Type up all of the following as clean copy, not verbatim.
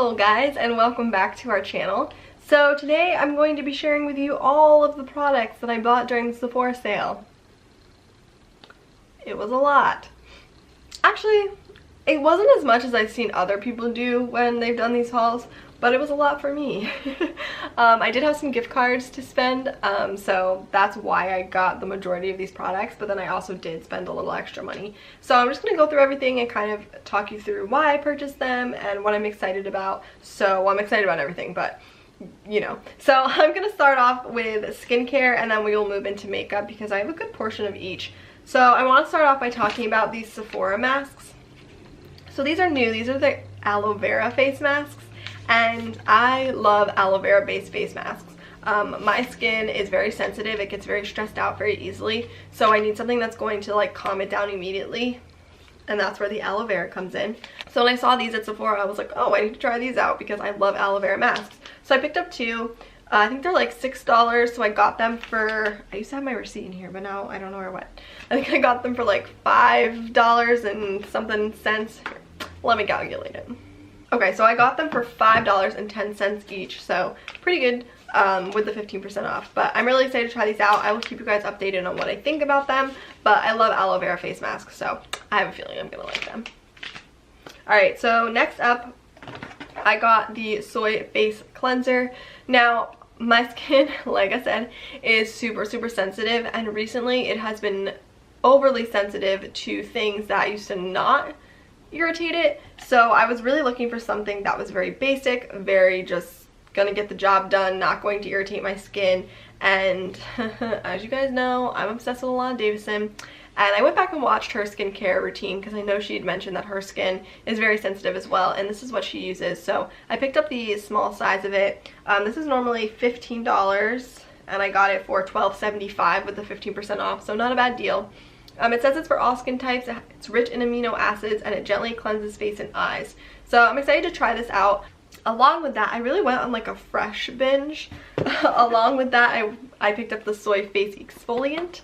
Hello guys, and welcome back to our channel. So today I'm going to be sharing with you all of the products that I bought during the Sephora sale. It was a lot. Actually, it wasn't as much as I've seen other people do when they've done these hauls, but it was a lot for me. I did have some gift cards to spend, so that's why I got the majority of these products, but then I also did spend a little extra money. So I'm just going to go through everything and kind of talk you through why I purchased them and what I'm excited about. So well, I'm excited about everything, but you know. So I'm going to start off with skincare and then we will move into makeup because I have a good portion of each. So I want to start off by talking about these Sephora masks. So these are new. These are the aloe vera face masks. And I love aloe vera based face masks. My skin is very sensitive. It gets very stressed out very easily. So I need something that's going to like calm it down immediately. And that's where the aloe vera comes in. So when I saw these at Sephora, I was like, oh, I need to try these out because I love aloe vera masks. So I picked up two. I think they're like $6. So I got them for, I used to have my receipt in here, but now I don't know where it went. I think I got them for like $5 and something cents. Let me calculate it. Okay, so I got them for $5.10 each, so pretty good with the 15% off. But I'm really excited to try these out. I will keep you guys updated on what I think about them, but I love aloe vera face masks, so I have a feeling I'm gonna like them. Alright, so next up, I got the Soy Face Cleanser. Now, my skin, like I said, is super sensitive, and recently it has been overly sensitive to things that used to not irritate it. So I was really looking for something that was very basic, very just gonna get the job done, not going to irritate my skin. And as you guys know, I'm obsessed with Alana Davison, and I went back and watched her skincare routine because I know she had mentioned that her skin is very sensitive as well, and this is what she uses. So I picked up the small size of it. This is normally $15 and I got it for $12.75 with the 15% off, so not a bad deal. It says it's for all skin types, it's rich in amino acids, and it gently cleanses face and eyes. So I'm excited to try this out. Along with that, I really went on like a fresh binge. Along with that, I picked up the Soy Face Exfoliant.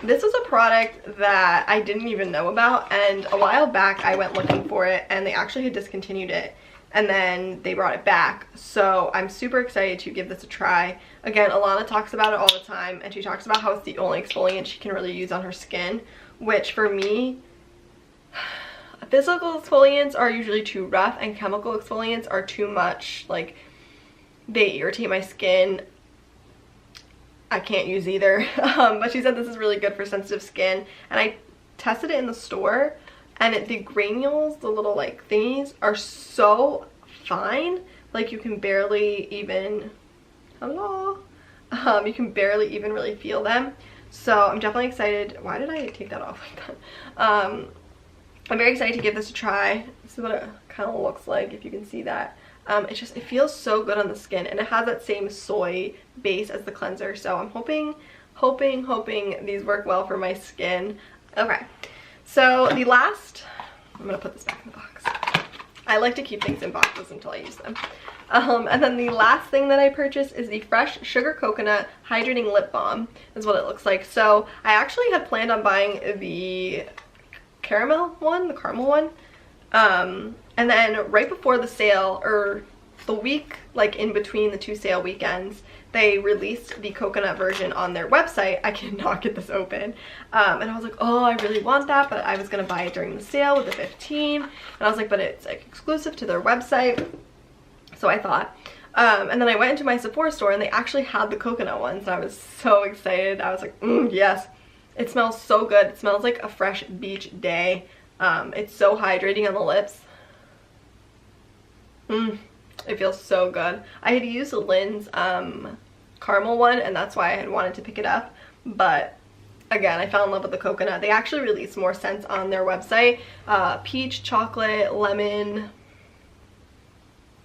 This was a product that I didn't even know about, and a while back I went looking for it and they actually had discontinued it. And then they brought it back, so I'm super excited to give this a try. Again, Alana talks about it all the time, and she talks about how it's the only exfoliant she can really use on her skin, which for me, physical exfoliants are usually too rough and chemical exfoliants are too much. Like, they irritate my skin. I can't use either. But she said this is really good for sensitive skin, and I tested it in the store. And the granules, the little like thingies, are so fine. Like you can barely even, hello? You can barely even really feel them. So I'm definitely excited. Why did I take that off like that? I'm very excited to give this a try. This is what it kind of looks like, if you can see that. It feels so good on the skin, and it has that same soy base as the cleanser. So I'm hoping these work well for my skin. Okay. So the last, I'm going to put this back in the box. I like to keep things in boxes until I use them. And then the last thing that I purchased is the Fresh Sugar Coconut Hydrating Lip Balm, is what it looks like. So I actually had planned on buying the caramel one. And then right before the sale, or the week like in between the two sale weekends, they released the coconut version on their website. I cannot get this open. And I was like, oh, I really want that, but I was gonna buy it during the sale with the 15. And I was like, but it's like exclusive to their website. So I thought. And then I went into my Sephora store and they actually had the coconut ones. And I was so excited. I was like, yes. It smells so good. It smells like a fresh beach day. It's so hydrating on the lips. It feels so good. I had used Lynn's caramel one, and that's why I had wanted to pick it up. But again, I fell in love with the coconut. They actually released more scents on their website. Peach, chocolate, lemon,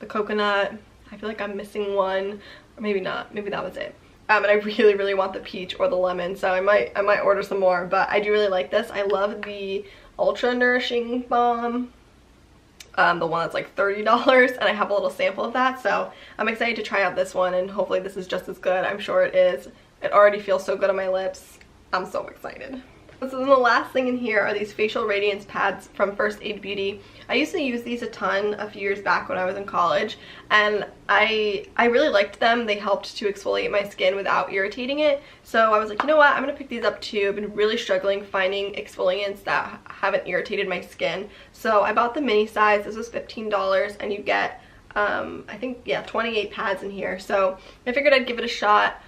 the coconut. I feel like I'm missing one. Or maybe not. Maybe that was it. And I really want the peach or the lemon, so I might order some more. But I do really like this. I love the Ultra Nourishing Balm. The one that's like $30, and I have a little sample of that, so I'm excited to try out this one, and hopefully this is just as good. I'm sure it is. It already feels so good on my lips. I'm so excited. So then the last thing in here are these facial radiance pads from First Aid Beauty. I used to use these a ton a few years back when I was in college, and I really liked them. They helped to exfoliate my skin without irritating it. So I was like, you know what, I'm gonna pick these up too. I've been really struggling finding exfoliants that haven't irritated my skin. So I bought the mini size. This was $15, and you get I think, yeah, 28 pads in here. So I figured I'd give it a shot,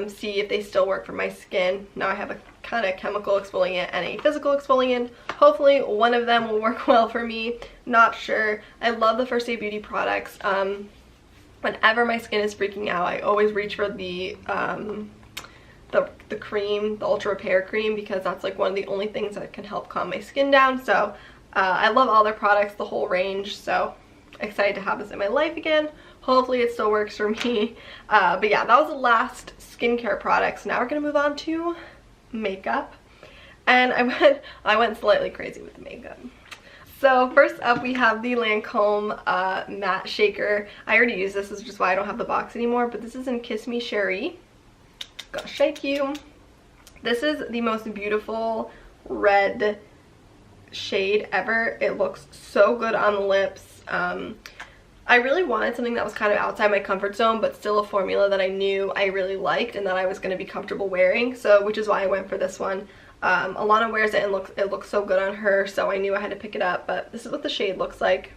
see if they still work for my skin. Now I have a kind of chemical exfoliant and a physical exfoliant. Hopefully one of them will work well for me. Not sure. I love the First Aid Beauty products. Whenever my skin is freaking out, I always reach for the cream, the Ultra Repair cream, because that's like one of the only things that can help calm my skin down. So I love all their products, the whole range. So excited to have this in my life again. Hopefully it still works for me. But yeah, that was the last skincare products. Now we're gonna move on to makeup, and I went slightly crazy with the makeup. So first up we have the Lancome matte shaker. I already used this is just why I don't have the box anymore, but this is in Kiss Me Cherie. Gotta shake you. This is the most beautiful red shade ever. It looks so good on the lips. I really wanted something that was kind of outside my comfort zone, but still a formula that I knew I really liked and that I was going to be comfortable wearing, so which is why I went for this one. Alana wears it and it looks so good on her, so I knew I had to pick it up. But this is what the shade looks like.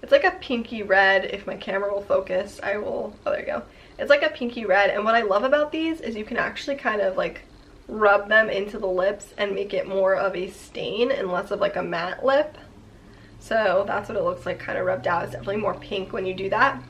It's like a pinky red. If my camera will focus, I will, oh there you go. It's like a pinky red, and what I love about these is you can actually kind of like rub them into the lips and make it more of a stain and less of like a matte lip. So that's what it looks like, kind of rubbed out. It's definitely more pink when you do that.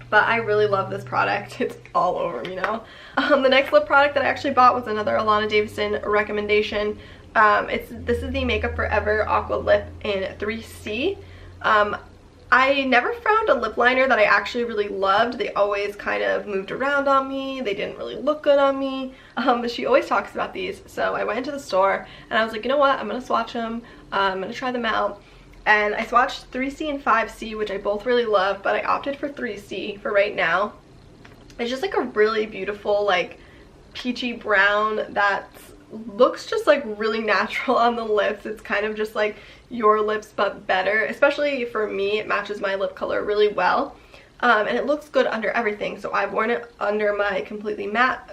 But I really love this product. It's all over me now. The next lip product that I actually bought was another Alana Davison recommendation. This is the Makeup Forever Aqua Lip in 3C. I never found a lip liner that I actually really loved. They always kind of moved around on me. They didn't really look good on me. But she always talks about these. So I went into the store and I was like, you know what? I'm going to swatch them. I'm going to try them out. And I swatched 3C and 5C, which I both really love, but I opted for 3C for right now. It's just like a really beautiful, like, peachy brown that looks just like really natural on the lips. It's kind of just like your lips but better. Especially for me, it matches my lip color really well. And it looks good under everything. So I've worn it under my completely nut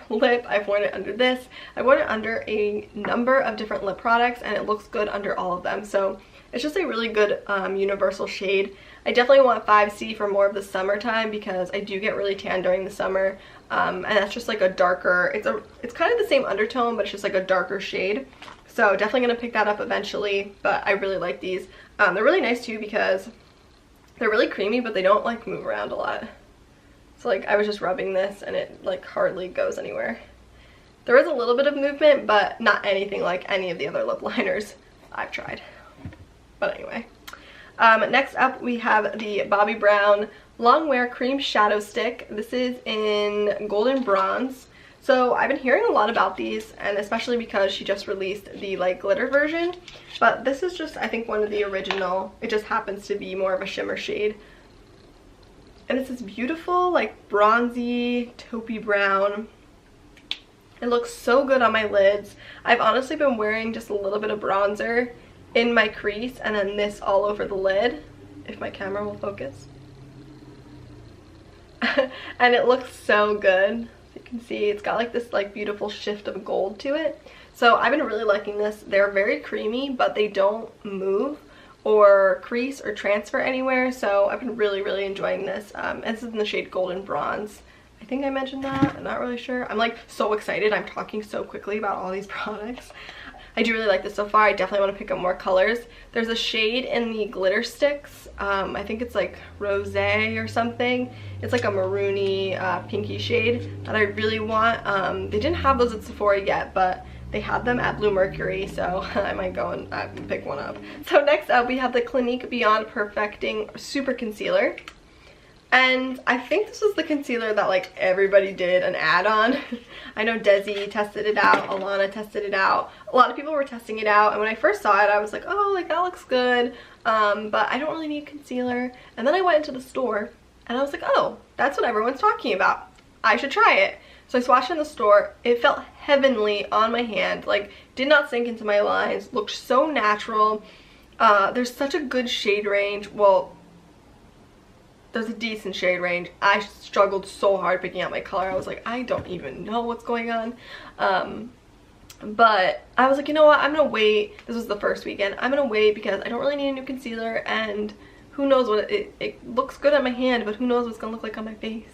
lip. I've worn it under this. I've worn it under a number of different lip products, and it looks good under all of them. So it's just a really good universal shade. I definitely want 5C for more of the summertime because I do get really tan during the summer, and that's just like a darker, it's kind of the same undertone, but it's just like a darker shade. So definitely gonna pick that up eventually, but I really like these. They're really nice too because they're really creamy, but they don't like move around a lot. So like I was just rubbing this and it like hardly goes anywhere. There is a little bit of movement, but not anything like any of the other lip liners I've tried. But anyway. Next up we have the Bobbi Brown Long Wear Cream Shadow Stick. This is in Golden Bronze. So I've been hearing a lot about these, and especially because she just released the like glitter version. But this is just, I think, one of the original. It just happens to be more of a shimmer shade. And it's this beautiful, like, bronzy, taupey brown. It looks so good on my lids. I've honestly been wearing just a little bit of bronzer in my crease and then this all over the lid, if my camera will focus. And it looks so good. As you can see, it's got like this like beautiful shift of gold to it. So I've been really liking this. They're very creamy, but they don't move or crease or transfer anywhere, so I've been really enjoying this. And this is in the shade Golden Bronze. I think I mentioned that, I'm not really sure. I'm like so excited, I'm talking so quickly about all these products. I do really like this so far. I definitely want to pick up more colors. There's a shade in the glitter sticks. I think it's like Rosé or something. It's like a maroony, pinky shade that I really want. They didn't have those at Sephora yet, but they had them at Blue Mercury, so I might go and pick one up. So next up we have the Clinique Beyond Perfecting Super Concealer. And I think this was the concealer that like everybody did an ad on. I know Desi tested it out, Alana tested it out. A lot of people were testing it out, and when I first saw it I was like, oh, like that looks good. But I don't really need concealer. And then I went into the store and I was like, oh, that's what everyone's talking about. I should try it. So I swatched in the store. It felt heavenly on my hand, like did not sink into my lines, looked so natural. There's such a good shade range. Well, there's a decent shade range. I struggled so hard picking out my color. I was like, I don't even know what's going on. But I was like, you know what, I'm gonna wait. This was the first weekend. I'm gonna wait because I don't really need a new concealer, and who knows what it looks good on my hand, but who knows what's gonna look like on my face.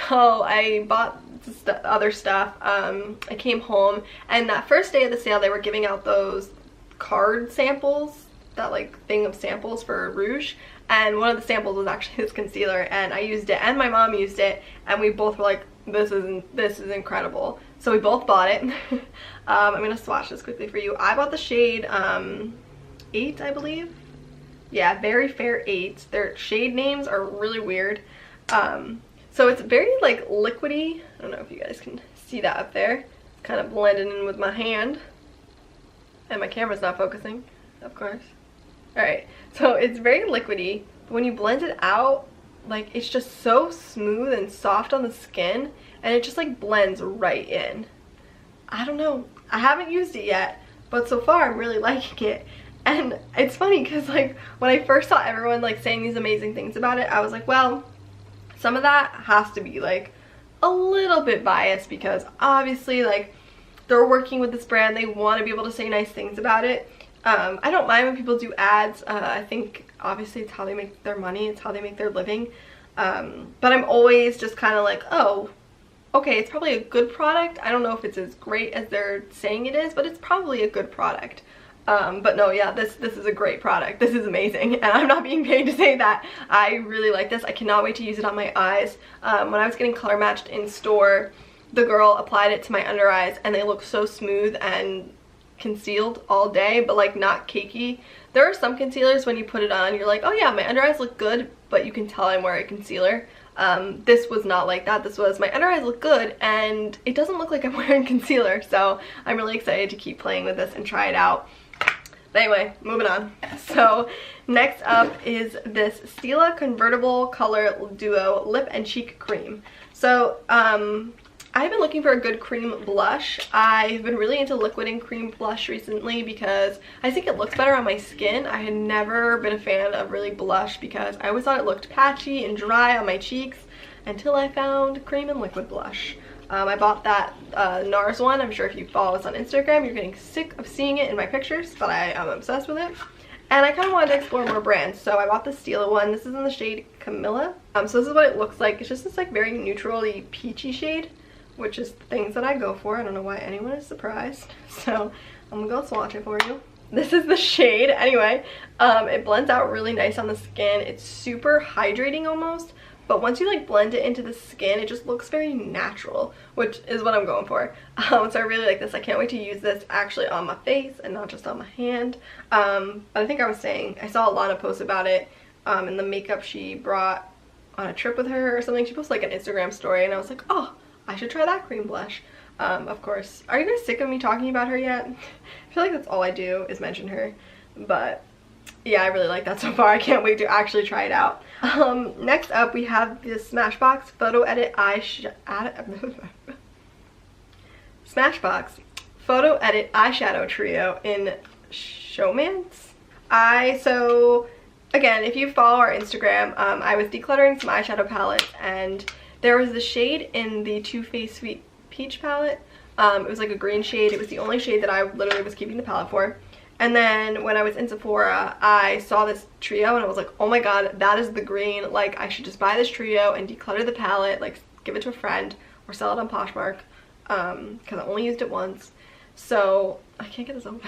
So I bought other stuff. I came home, and that first day of the sale they were giving out those card samples, that like thing of samples for rouge, and one of the samples was actually this concealer, and I used it and my mom used it, and we both were like, this is incredible. So we both bought it. I'm gonna swatch this quickly for you. I bought the shade 8, I believe. Yeah, Very Fair 8. Their shade names are really weird. So it's very like liquidy. I don't know if you guys can see that up there. It's kind of blended in with my hand. And my camera's not focusing, of course. Alright, so it's very liquidy, but when you blend it out, like it's just so smooth and soft on the skin, and it just like blends right in. I don't know, I haven't used it yet, but so far I'm really liking it. And it's funny because like when I first saw everyone like saying these amazing things about it, I was like, well, some of that has to be like a little bit biased, because obviously like they're working with this brand, they want to be able to say nice things about it. I don't mind when people do ads. I think obviously it's how they make their money, it's how they make their living. But I'm always just kind of like, oh, okay, it's probably a good product. I don't know if it's as great as they're saying it is, but it's probably a good product. But no, yeah, this is a great product. This is amazing, and I'm not being paid to say that. I really like this. I cannot wait to use it on my eyes. When I was getting color matched in store, the girl applied it to my under eyes, and they look so smooth and concealed all day, but like not cakey. There are some concealers when you put it on, you're like, oh yeah, my under eyes look good, but you can tell I'm wearing concealer. This was not like that. This was, my under eyes look good, and it doesn't look like I'm wearing concealer, so I'm really excited to keep playing with this and try it out. But anyway, moving on. So next up is this Stila Convertible Color Duo Lip and Cheek Cream. So I've been looking for a good cream blush. I've been really into liquid and cream blush recently because I think it looks better on my skin. I had never been a fan of really blush because I always thought it looked patchy and dry on my cheeks until I found cream and liquid blush. I bought that NARS one. I'm sure if you follow us on Instagram, you're getting sick of seeing it in my pictures, but I am obsessed with it. And I kind of wanted to explore more brands, so I bought the Stila one. This is in the shade Camilla. So this is what it looks like. It's just this like very neutrally peachy shade, which is things that I go for. I don't know why anyone is surprised. So I'm gonna go swatch it for you. This is the shade. Anyway, it blends out really nice on the skin. It's super hydrating almost, but once you like blend it into the skin, it just looks very natural, which is what I'm going for. So I really like this. I can't wait to use this actually on my face and not just on my hand. But I think I was saying, I saw Alana post about it in the makeup she brought on a trip with her or something. She posted like an Instagram story, and I was like, oh, I should try that cream blush. Of course. Are you guys sick of me talking about her yet? I feel like that's all I do is mention her. But yeah, I really like that so far. I can't wait to actually try it out. Next up, we have this Smashbox Photo Edit Smashbox Photo Edit Eyeshadow Trio in Showmance. So again, if you follow our Instagram, I was decluttering some eyeshadow palettes, and there was the shade in the Too Faced Sweet Peach palette. It was like a green shade. It was the only shade that I literally was keeping the palette for. And then when I was in Sephora, I saw this trio and I was like, oh my god, that is the green. Like, I should just buy this trio and declutter the palette, like give it to a friend or sell it on Poshmark, because I only used it once. So I can't get this open.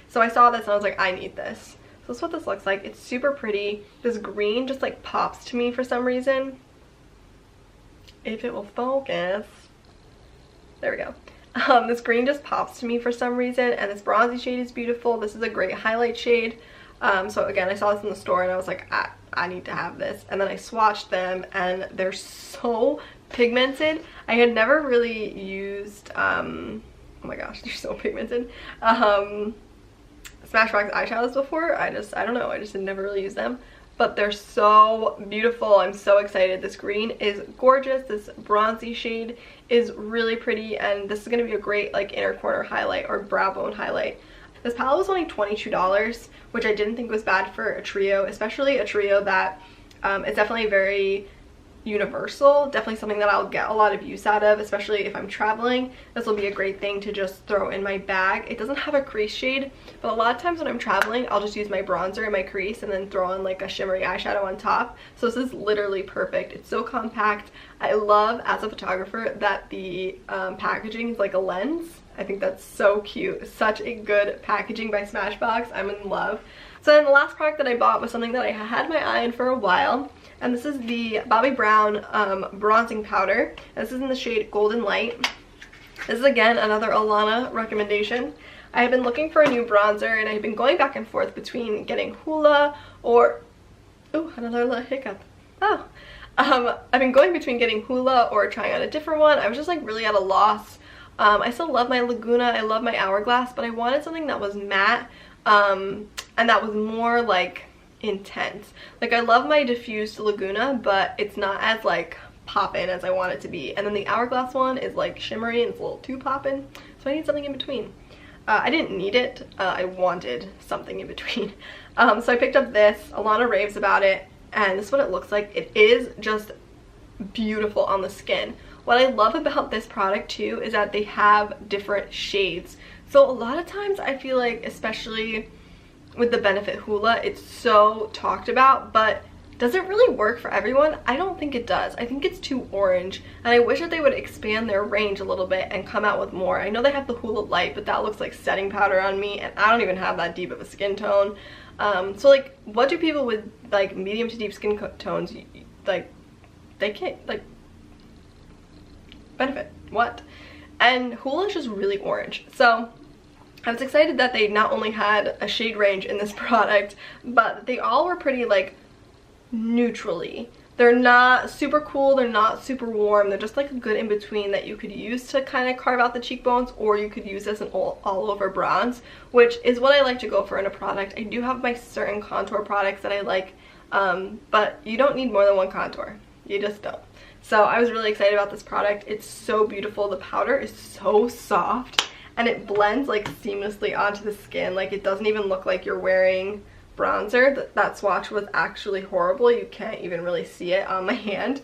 So I saw this and I was like, I need this. So that's what this looks like. It's super pretty. This green just like pops to me for some reason. If it will focus. There we go. This green just pops to me for some reason, and this bronzy shade is beautiful. This is a great highlight shade. So again, I saw this in the store and I was like, I need to have this. And then I swatched them and they're so pigmented. I had never really used, oh my gosh, they're so pigmented. Smashbox eyeshadows before. I don't know, I just had never really used them. but they're so beautiful. I'm so excited. This green is gorgeous. This bronzy shade is really pretty, and this is going to be a great like inner corner highlight or brow bone highlight. This palette was only $22, which I didn't think was bad for a trio, especially a trio that is definitely very universal, definitely something that I'll get a lot of use out of, especially if I'm traveling. This will be a great thing to just throw in my bag. It doesn't have a crease shade, but a lot of times when I'm traveling, I'll just use my bronzer in my crease and then throw on like a shimmery eyeshadow on top. So this is literally perfect. It's so compact. I love, as a photographer, that the packaging is like a lens. I think that's so cute. Such a good packaging by Smashbox. I'm in love. So then the last product that I bought was something that I had my eye on for a while, and this is the Bobbi Brown bronzing powder. This is in the shade Golden Light. This is again another Alana recommendation. I have been looking for a new bronzer, and I've been going back and forth between getting Hoola or... oh, another little hiccup. Oh. I've been going between getting Hoola or trying out a different one. I was just like really at a loss. I still love my Laguna, I love my Hourglass, but I wanted something that was matte, and that was more like intense. Like, I love my diffused Laguna, but it's not as like poppin' as I want it to be. And then the Hourglass one is like shimmery and it's a little too poppin', so I need something in between. I didn't need it, I wanted something in between. So I picked up this. Alana raves about it, and this is what it looks like. It is just beautiful on the skin. What I love about this product too is that they have different shades. So a lot of times I feel like, especially with the Benefit Hoola, it's so talked about, but does it really work for everyone? I don't think it does. I think it's too orange, and I wish that they would expand their range a little bit and come out with more. I know they have the Hoola Light, but that looks like setting powder on me, and I don't even have that deep of a skin tone. So like, what do people with like medium to deep skin tones, like, they can't, like, Benefit, what? And Hoola is just really orange. So I was excited that they not only had a shade range in this product, but they all were pretty like neutrally. They're not super cool, they're not super warm, they're just like a good in between that you could use to kind of carve out the cheekbones, or you could use as an all over bronze, which is what I like to go for in a product. I do have my certain contour products that I like, but you don't need more than one contour. You just don't. So I was really excited about this product. It's so beautiful. The powder is so soft, and it blends like seamlessly onto the skin. Like, it doesn't even look like you're wearing bronzer. That swatch was actually horrible. You can't even really see it on my hand.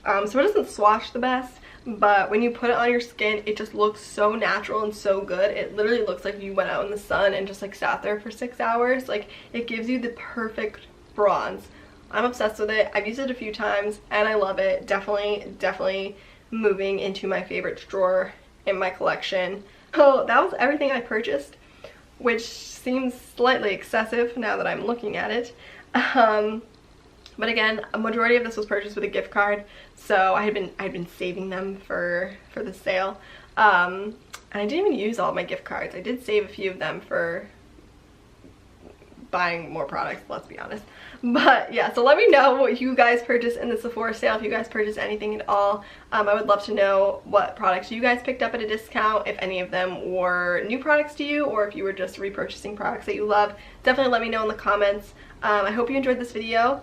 So it doesn't swatch the best, but when you put it on your skin, it just looks so natural and so good. It literally looks like you went out in the sun and just like sat there for 6 hours. Like, it gives you the perfect bronze. I'm obsessed with it. I've used it a few times and I love it. Definitely moving into my favorites drawer in my collection. So that was everything I purchased, which seems slightly excessive now that I'm looking at it. But again, a majority of this was purchased with a gift card, so I had been saving them for the sale. And I didn't even use all of my gift cards. I did save a few of them for buying more products, let's be honest. But yeah, so let me know what you guys purchased in the Sephora sale, if you guys purchased anything at all. I would love to know what products you guys picked up at a discount, if any of them were new products to you, or if you were just repurchasing products that you love. Definitely let me know in the comments. I hope you enjoyed this video.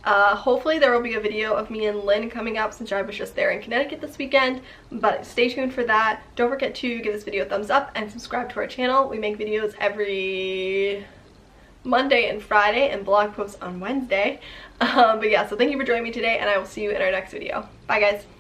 Hopefully there will be a video of me and Lynn coming up, since I was just there in Connecticut this weekend, but stay tuned for that. Don't forget to give this video a thumbs up and subscribe to our channel. We make videos every Monday and Friday and blog posts on Wednesday. But yeah, so thank you for joining me today, and I will see you in our next video. Bye guys.